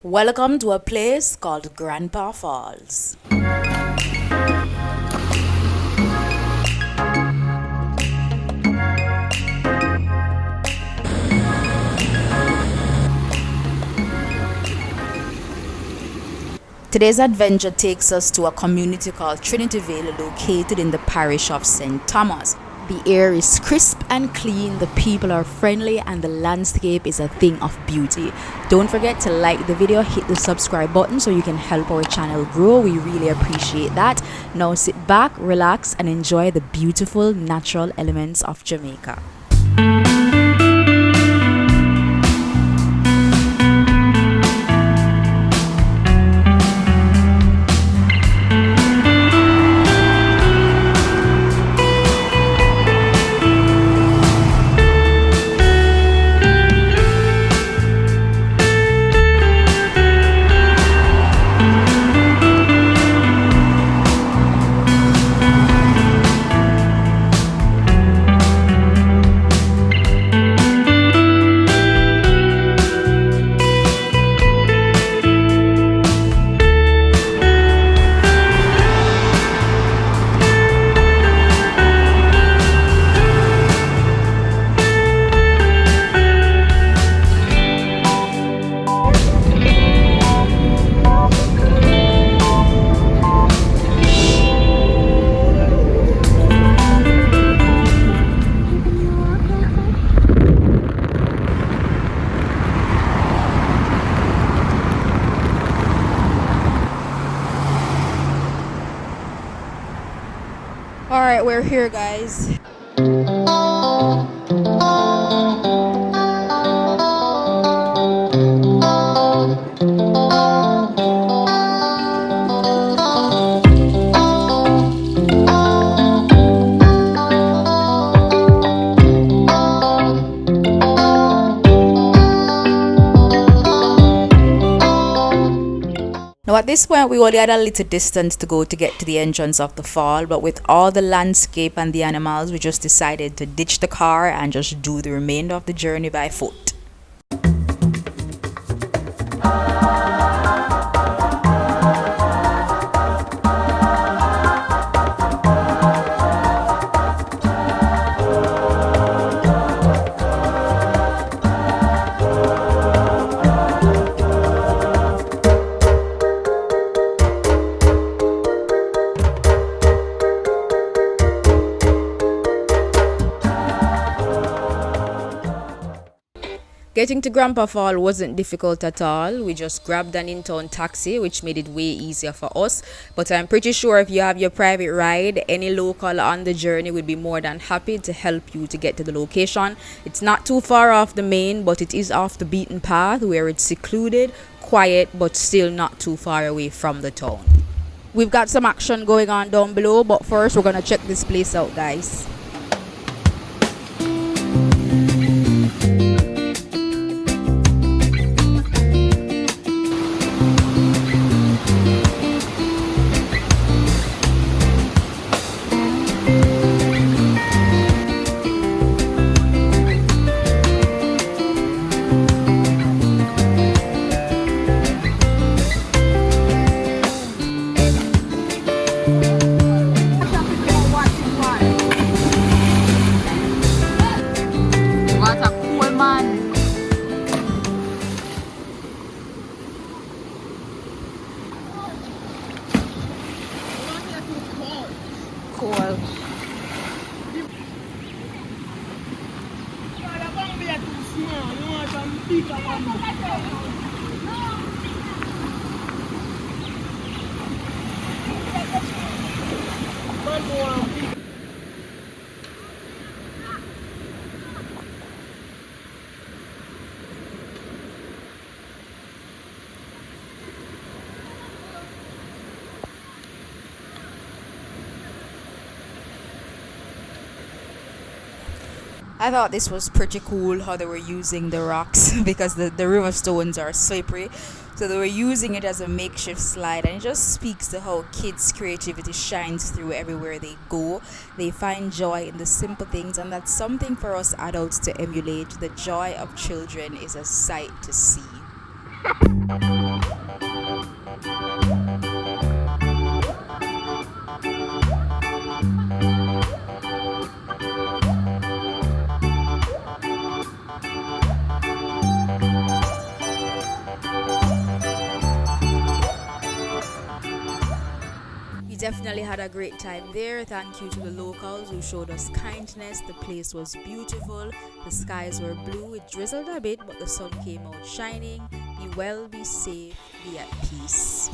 Welcome to a place called Grandpa Falls. Today's adventure takes us to a community called Trinity Ville, located in the parish of St. Thomas. The air is crisp and clean, the people are friendly, and the landscape is a thing of beauty. Don't forget to like the video, hit the subscribe button so you can help our channel grow. We really appreciate that. Now sit back, relax, and enjoy the beautiful natural elements of Jamaica. Alright, we're here, guys. Now at this point we only had a little distance to go to get to the entrance of the fall, but with all the landscape and the animals, we just decided to ditch the car and just do the remainder of the journey by foot. Getting to Grandpa Fall wasn't difficult at all. We just grabbed an in-town taxi, which made it way easier for us. But I'm pretty sure if you have your private ride, any local on the journey would be more than happy to help you to get to the location. It's not too far off the main, but it is off the beaten path where it's secluded, quiet, but still not too far away from the town. We've got some action going on down below, but first we're gonna check this place out, guys. Cool. I thought this was pretty cool how they were using the rocks because the river stones are slippery. So they were using it as a makeshift slide, and it just speaks to how kids' creativity shines through everywhere they go. They find joy in the simple things, and that's something for us adults to emulate. The joy of children is a sight to see. We definitely had a great time there. Thank you to the locals who showed us kindness. The place was beautiful. The skies were blue. It drizzled a bit, but the sun came out shining. Be well, be safe, be at peace.